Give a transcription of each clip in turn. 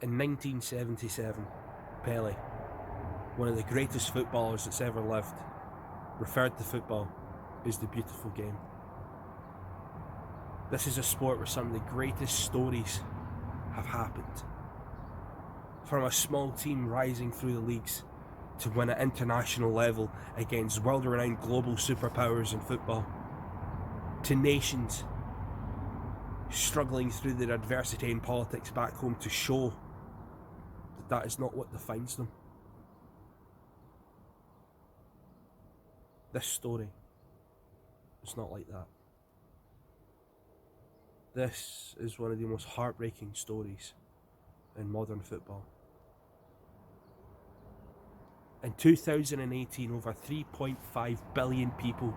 In 1977, Pele, one of the greatest footballers that's ever lived, referred to football as the beautiful game. This is a sport where some of the greatest stories have happened. From a small team rising through the leagues to win at international level against world-renowned global superpowers in football, to nations struggling through their adversity in politics back home to show that that is not what defines them. This story is not like that. This is one of the most heartbreaking stories in modern football. In 2018, over 3.5 billion people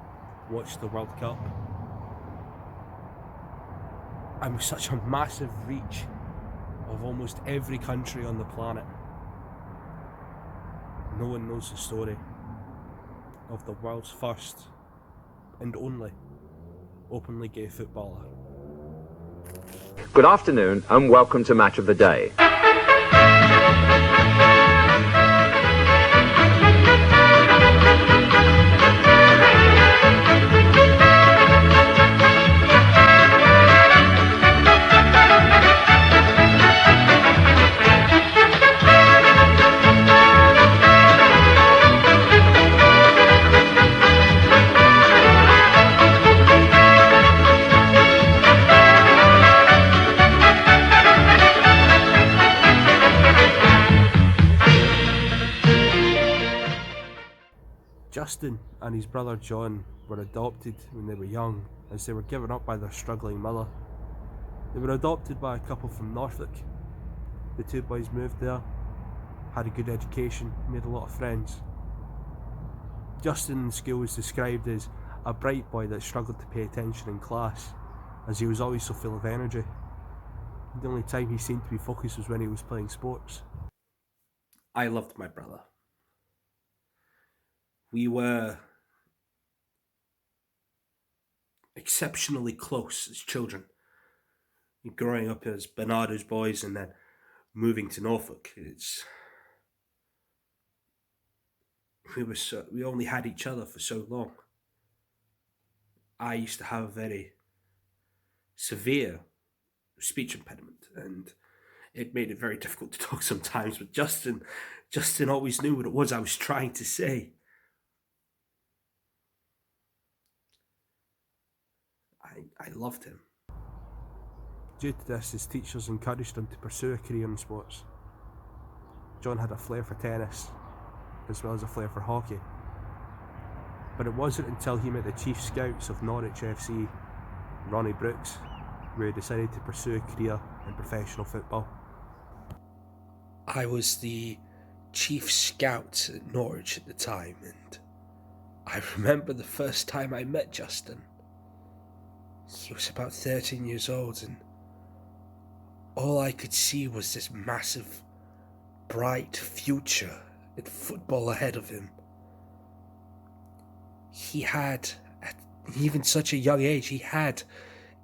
watched the World Cup. And with such a massive reach of almost every country on the planet, no one knows the story of the world's first and only openly gay footballer. Good afternoon and welcome to Match of the Day. Justin and his brother John were adopted when they were young, as they were given up by their struggling mother. They were adopted by a couple from Norfolk. The two boys moved there, had a good education, made a lot of friends. Justin in school was described as a bright boy that struggled to pay attention in class, as he was always so full of energy. The only time he seemed to be focused was when he was playing sports. I loved my brother. We were exceptionally close as children. Growing up as Bernardo's boys and then moving to Norfolk, we only had each other for so long. I used to have a very severe speech impediment, and it made it very difficult to talk sometimes. But Justin always knew what it was I was trying to say. I loved him. Due to this, his teachers encouraged him to pursue a career in sports. John had a flair for tennis, as well as a flair for hockey. But it wasn't until he met the chief scouts of Norwich FC, Ronnie Brooks, where he decided to pursue a career in professional football. I was the chief scout at Norwich at the time, and I remember the first time I met Justin. He was about 13 years old, and all I could see was this massive, bright future in football ahead of him. He had, at even such a young age, he had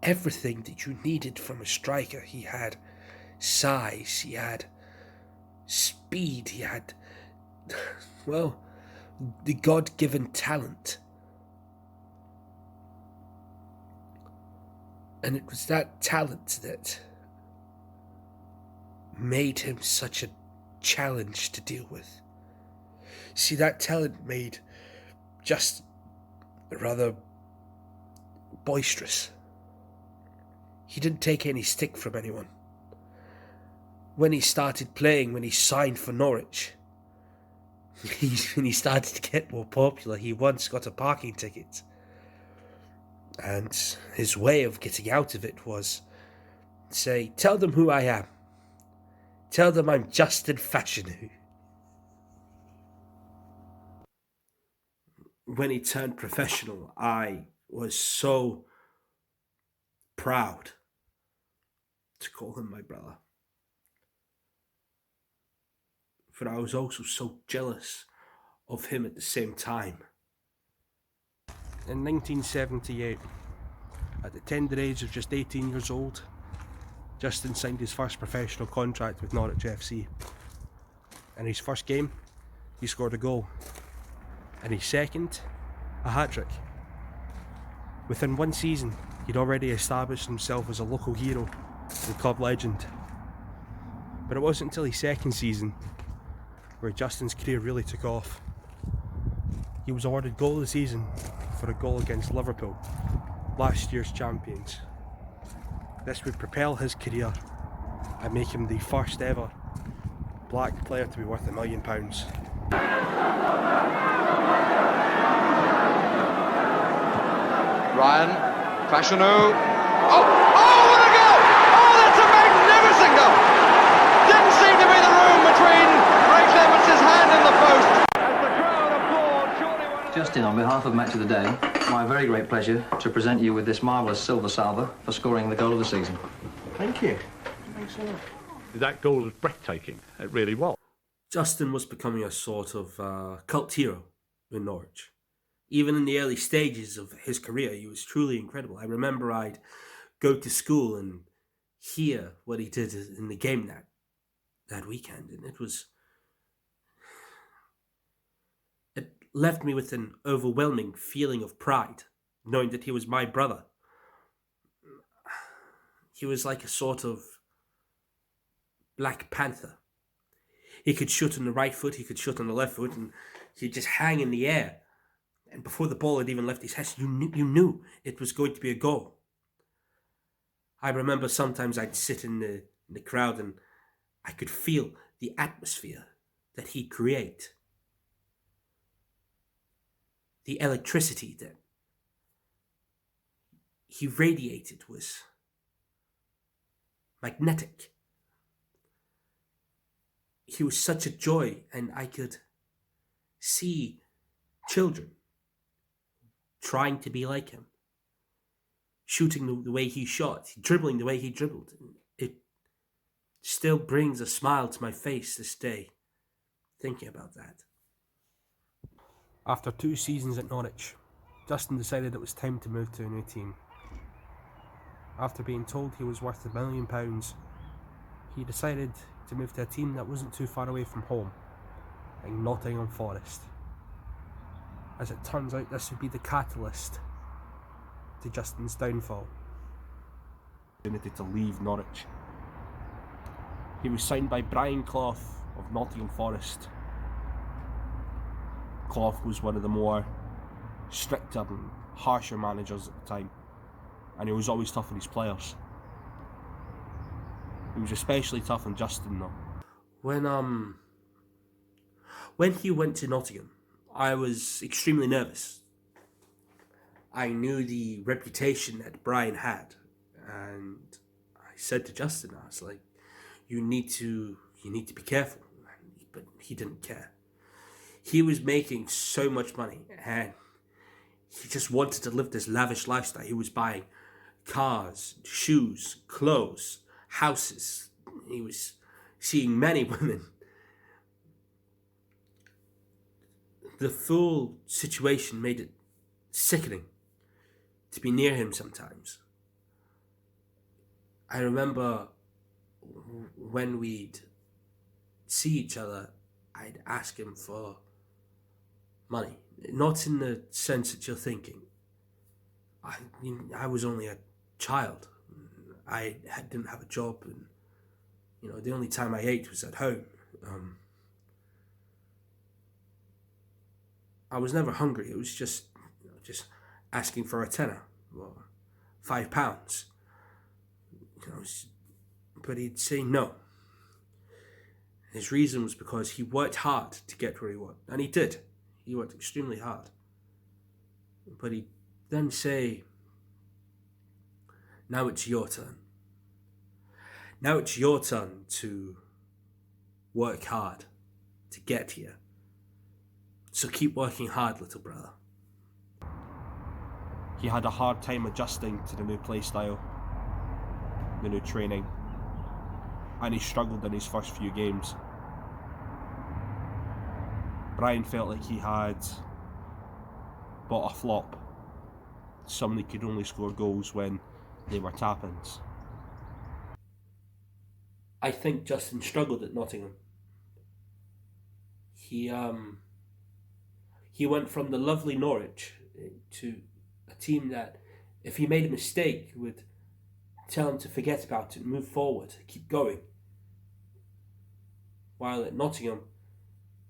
everything that you needed from a striker. He had size, he had speed, he had, well, the God-given talent. And it was that talent that made him such a challenge to deal with. See, that talent made just rather boisterous. He didn't take any stick from anyone. When he started playing, when he signed for Norwich, when he started to get more popular, he once got a parking ticket. And his way of getting out of it was say, "Tell them who I am. Tell them I'm Justin Fashanu." When he turned professional, I was so proud to call him my brother. But I was also so jealous of him at the same time. In 1978, at the tender age of just 18 years old, Justin signed his first professional contract with Norwich FC. In his first game, he scored a goal. In his second, a hat-trick. Within one season, he'd already established himself as a local hero and club legend. But it wasn't until his second season where Justin's career really took off. He was awarded goal of the season for a goal against Liverpool, last year's champions. This would propel his career and make him the first ever black player to be worth £1 million. Ryan, Fashanu. Oh, what a goal! Oh, that's a magnificent goal! Didn't seem to be the room between Ray Clements' hand and the post. As the crowd applaud, surely Justin, on behalf of Match of the Day, my very great pleasure to present you with this marvellous silver salver for scoring the goal of the season. Thank you. Thanks so much. That goal was breathtaking. It really was. Justin was becoming a sort of cult hero in Norwich. Even in the early stages of his career, he was truly incredible. I remember I'd go to school and hear what he did in the game that weekend, and it left me with an overwhelming feeling of pride, knowing that he was my brother. He was like a sort of Black Panther. He could shoot on the right foot, he could shoot on the left foot, and he'd just hang in the air. And before the ball had even left his hands, you knew it was going to be a goal. I remember sometimes I'd sit in the crowd and I could feel the atmosphere that he'd create. The electricity that he radiated was magnetic. He was such a joy, and I could see children trying to be like him, shooting the way he shot, dribbling the way he dribbled. It still brings a smile to my face this day, thinking about that. After 2 seasons at Norwich, Justin decided it was time to move to a new team. After being told he was worth £1 million, he decided to move to a team that wasn't too far away from home, like Nottingham Forest. As it turns out, this would be the catalyst to Justin's downfall. To leave Norwich. He was signed by Brian Clough of Nottingham Forest. Clough was one of the more stricter and harsher managers at the time, and he was always tough on his players. He was especially tough on Justin though. When he went to Nottingham, I was extremely nervous. I knew the reputation that Brian had, and I said to Justin, I was like, you need to be careful. But he didn't care. He was making so much money, and he just wanted to live this lavish lifestyle. He was buying cars, shoes, clothes, houses. He was seeing many women. The full situation made it sickening to be near him sometimes. I remember when we'd see each other, I'd ask him for money. Not in the sense that you're thinking. I was only a child. I didn't have a job, and the only time I ate was at home. I was never hungry. It was just asking for a tenner or £5. But he'd say no. His reason was because he worked hard to get where he was, and he did. He worked extremely hard. But he'd then say, now it's your turn. Now it's your turn to work hard to get here. So keep working hard, little brother. He had a hard time adjusting to the new play style, the new training, and he struggled in his first few games. Brian felt like he had bought a flop, someone who could only score goals when they were tap-ins. I think Justin struggled at Nottingham. He went from the lovely Norwich to a team that, if he made a mistake, would tell him to forget about it, move forward, keep going. While at Nottingham,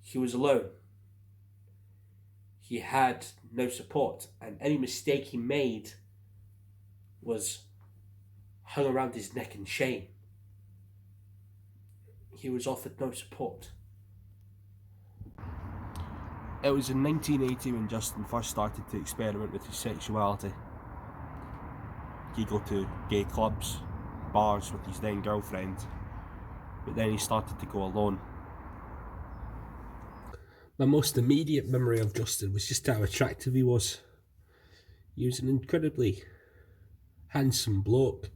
he was alone. He had no support, and any mistake he made was hung around his neck in shame. He was offered no support. It was in 1980 when Justin first started to experiment with his sexuality. He'd go to gay clubs, bars with his then girlfriend, but then he started to go alone. My most immediate memory of Justin was just how attractive he was. He was an incredibly handsome bloke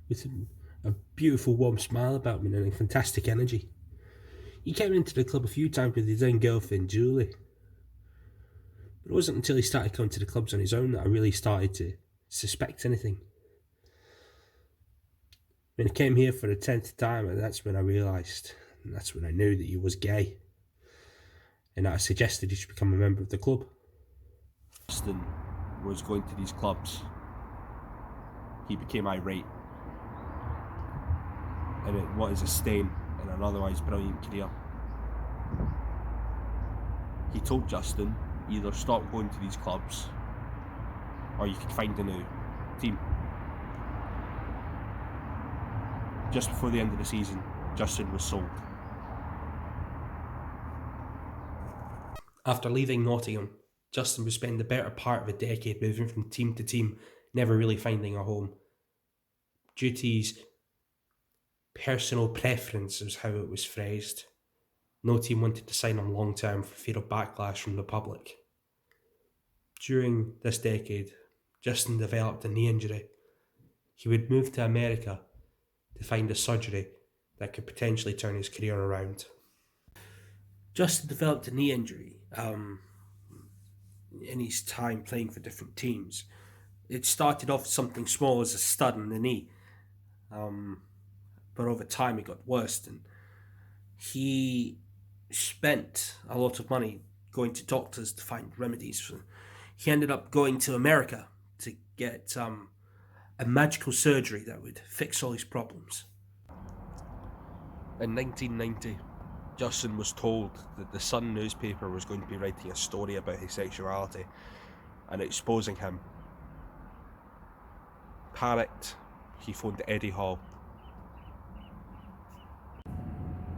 with a beautiful warm smile about him and a fantastic energy. He came into the club a few times with his then girlfriend Julie. But it wasn't until he started coming to the clubs on his own that I really started to suspect anything. When he came here for the 10th time, that's when I realised, and that's when I knew that he was gay. And I suggested he should become a member of the club. Justin was going to these clubs. He became irate. And it was a stain in an otherwise brilliant career. He told Justin, either stop going to these clubs or you could find a new team. Just before the end of the season, Justin was sold. After leaving Nottingham, Justin would spend the better part of a decade moving from team to team, never really finding a home. Due to his personal preference, is how it was phrased. No team wanted to sign him long term for fear of backlash from the public. During this decade, Justin developed a knee injury. He would move to America to find a surgery that could potentially turn his career around. Justin developed a knee injury in his time playing for different teams. It started off something small as a stud in the knee, but over time it got worse, and he spent a lot of money going to doctors to find remedies. He ended up going to America to get a magical surgery that would fix all his problems. In 1990, Justin was told that the Sun newspaper was going to be writing a story about his sexuality and exposing him. Panicked, he phoned Eddie Hall.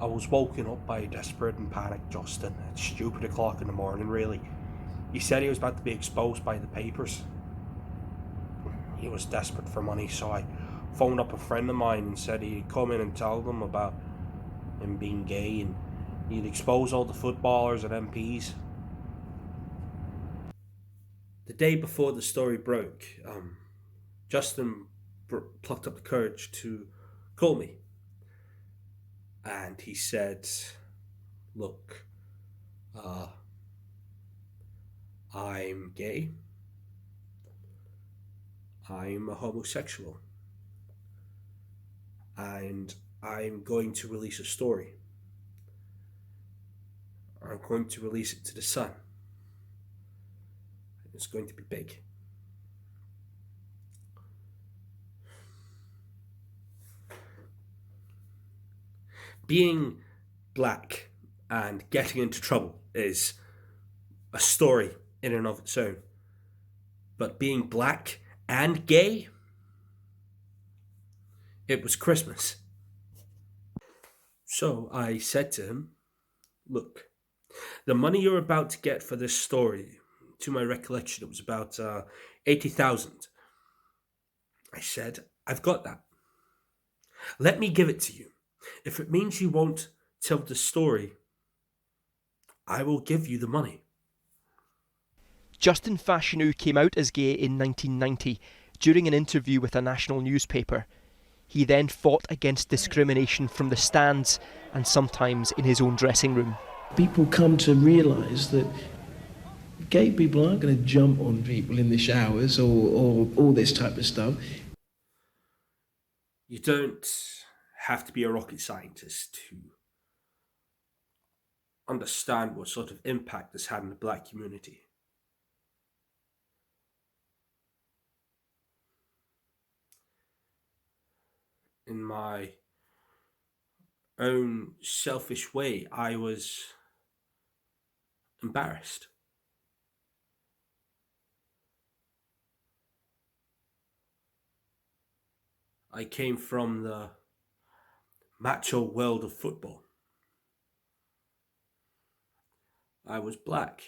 I was woken up by a desperate and panicked Justin at stupid o'clock in the morning, really. He said he was about to be exposed by the papers. He was desperate for money, so I phoned up a friend of mine and said he'd come in and tell them about him being gay, and he'd expose all the footballers and MPs. The day before the story broke, Justin plucked up the courage to call me. And he said, look, I'm gay. I'm a homosexual. And I'm going to release a story. I'm going to release it to the Sun. It's going to be big. Being black and getting into trouble is a story in and of its own. But being black and gay, it was Christmas. So I said to him, look, the money you're about to get for this story, to my recollection, it was about 80,000. I said, I've got that. Let me give it to you. If it means you won't tell the story, I will give you the money. Justin Fashanu came out as gay in 1990 during an interview with a national newspaper. He then fought against discrimination from the stands and sometimes in his own dressing room. People come to realise that gay people aren't going to jump on people in the showers or all this type of stuff. You don't have to be a rocket scientist to understand what sort of impact this had on the black community. In my own selfish way, I was embarrassed. I came from the macho world of football. I was black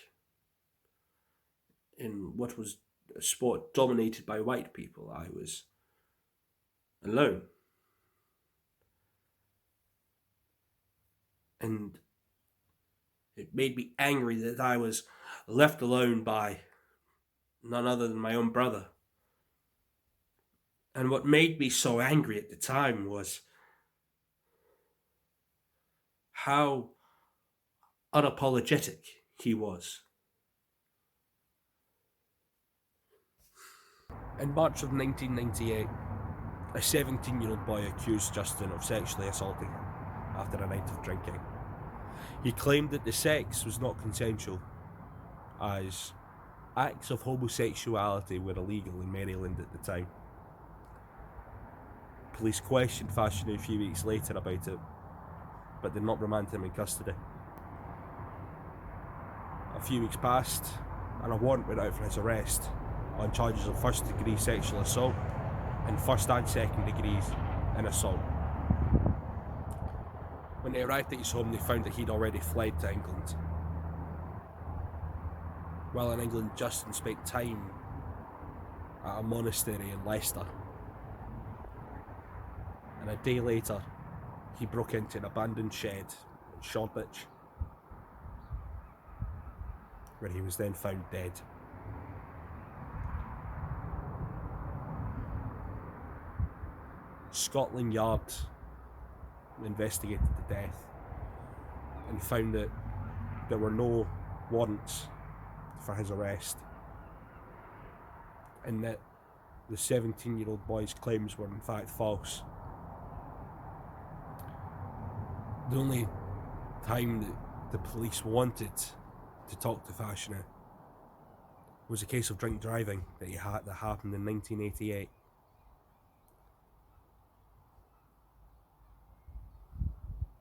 in what was a sport dominated by white people. I was alone. And it made me angry that I was left alone by none other than my own brother. And what made me so angry at the time was how unapologetic he was. In March of 1998, a 17-year-old boy accused Justin of sexually assaulting him after a night of drinking. He claimed that the sex was not consensual, as acts of homosexuality were illegal in Maryland at the time. Police questioned Fashanu a few weeks later about it, but did not remand him in custody. A few weeks passed, and a warrant went out for his arrest on charges of first-degree sexual assault and first and second degrees in assault. When they arrived at his home, they found that he'd already fled to England. While in England, Justin spent time at a monastery in Leicester. And a day later, he broke into an abandoned shed in Shoreditch, where he was then found dead. Scotland Yard investigated the death and found that there were no warrants for his arrest, and that the 17-year-old boy's claims were in fact false. The only time that the police wanted to talk to Fashanu was a case of drink driving that happened in 1988.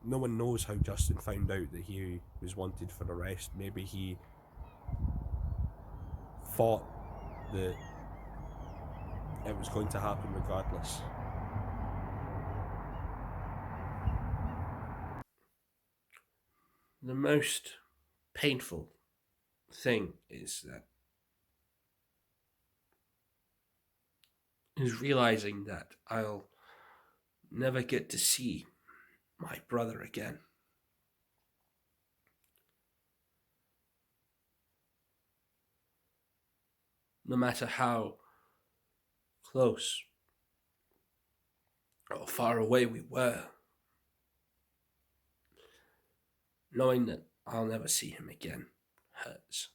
No one knows how Justin found out that he was wanted for arrest. Maybe he thought that it was going to happen regardless. The most painful thing is realizing that I'll never get to see my brother again. No matter how close or far away we were, knowing that I'll never see him again hurts.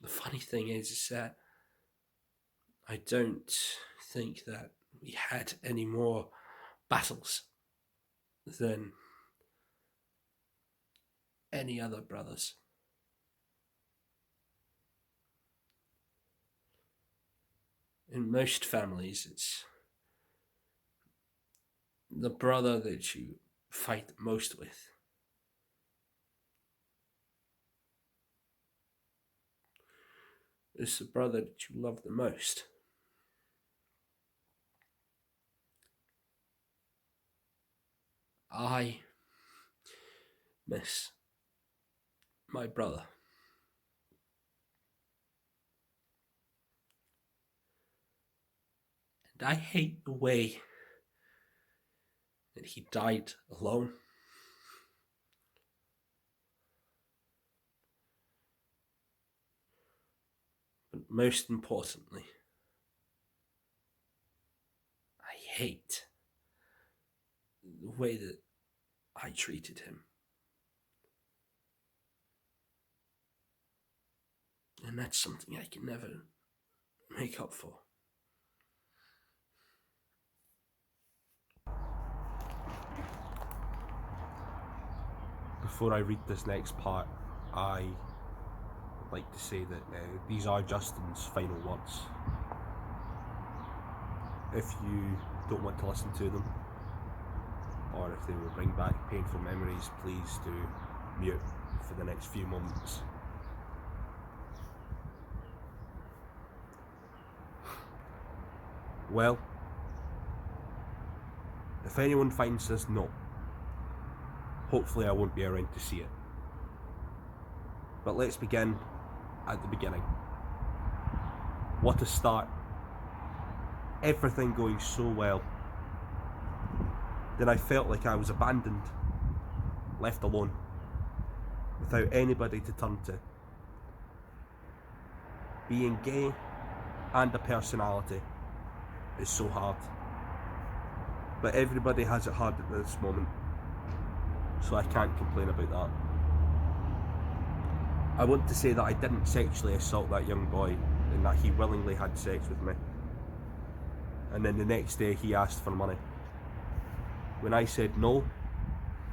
The funny thing is that I don't think that we had any more battles than any other brothers. In most families, it's the brother that you fight most with. It's the brother that you love the most. I miss my brother. And I hate the way that he died alone. But most importantly, I hate the way that I treated him. And that's something I can never make up for. Before I read this next part, I would like to say that these are Justin's final words. If you don't want to listen to them, or if they will bring back painful memories, please do mute for the next few moments. Well, if anyone finds this note, hopefully I won't be around to see it. But let's begin at the beginning. What a start. Everything going so well. Then I felt like I was abandoned, left alone, without anybody to turn to. Being gay and a personality is so hard. But everybody has it hard at this moment, so I can't complain about that. I want to say that I didn't sexually assault that young boy and that he willingly had sex with me. And then the next day he asked for money. When I said no,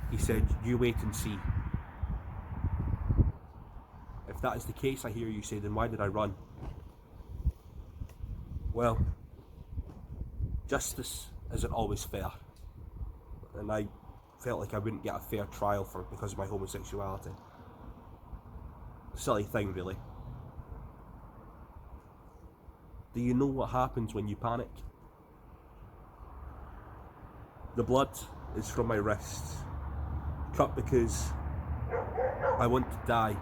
he said, "You wait and see." If that is the case, I hear you say, then why did I run? Well, justice isn't always fair. And I felt like I wouldn't get a fair trial because of my homosexuality. Silly thing, really. Do you know what happens when you panic? The blood is from my wrists, cut because I want to die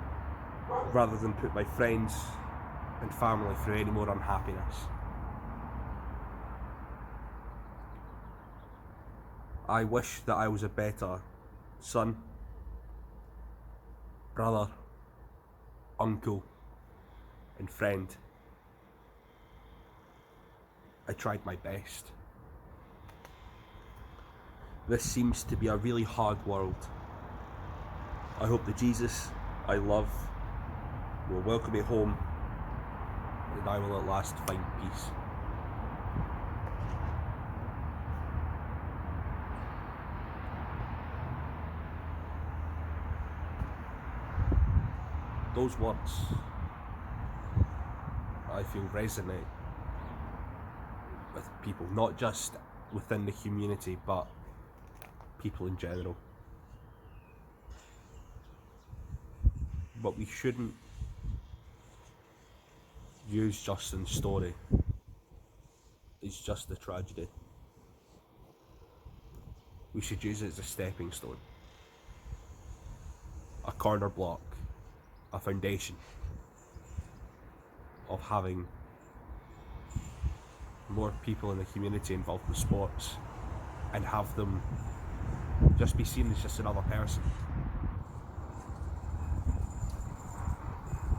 rather than put my friends and family through any more unhappiness. I wish that I was a better son, brother, uncle, and friend. I tried my best. This seems to be a really hard world. I hope that Jesus I love will welcome me home, and I will at last find peace. Those words, I feel, resonate with people, not just within the community, but people in general. But we shouldn't use Justin's story as just a tragedy. We should use it as a stepping stone, a corner block, a foundation of having more people in the community involved in sports, and have them just be seen as just another person.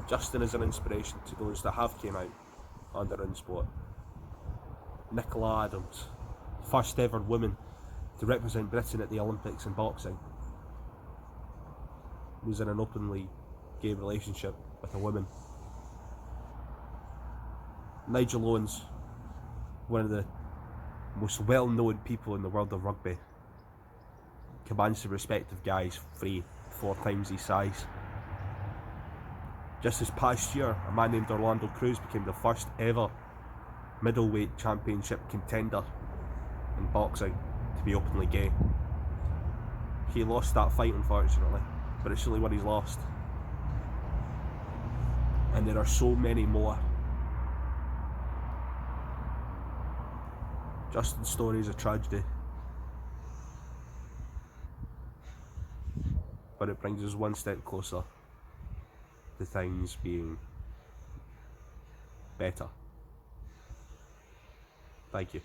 Justin is an inspiration to those that have came out under in sport. Nicola Adams, first ever woman to represent Britain at the Olympics in boxing, was in an openly gay relationship with a woman. Nigel Owens, one of the most well-known people in the world of rugby, commands the respect of guys 3-4 times his size. Just this past year, a man named Orlando Cruz became the first ever middleweight championship contender in boxing to be openly gay. He lost that fight, unfortunately, but it's only one he's lost. And there are so many more. Justin's story is a tragedy, but it brings us one step closer to things being better. Thank you.